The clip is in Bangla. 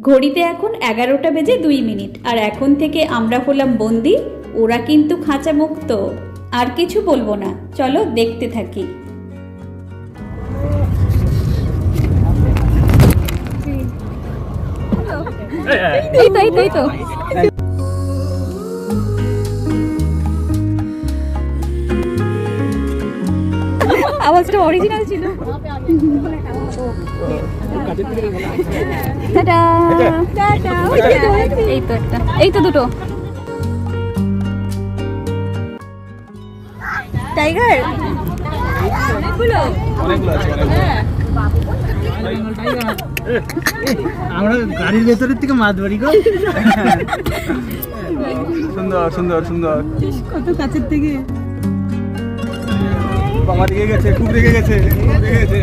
ঘড়িতে এখন 11:02 আর এখন থেকে আমরা হলাম বন্দি। ওরা কিন্তু খাঁচা মুক্ত। আর কিছু বলবো না, চলো দেখতে থাকি। এই তো আওয়াজটা অরিজিনাল ছিল। Tata tata. এই তো দুটো টাইগার। আমরা গাড়ির ভেতরের থেকে মাছ ধরি গো। সুন্দর সুন্দর সুন্দর, কত কাছের থেকে। বাবা রেগে গেছে, খুব রেগে গেছে, রেগে গেছে।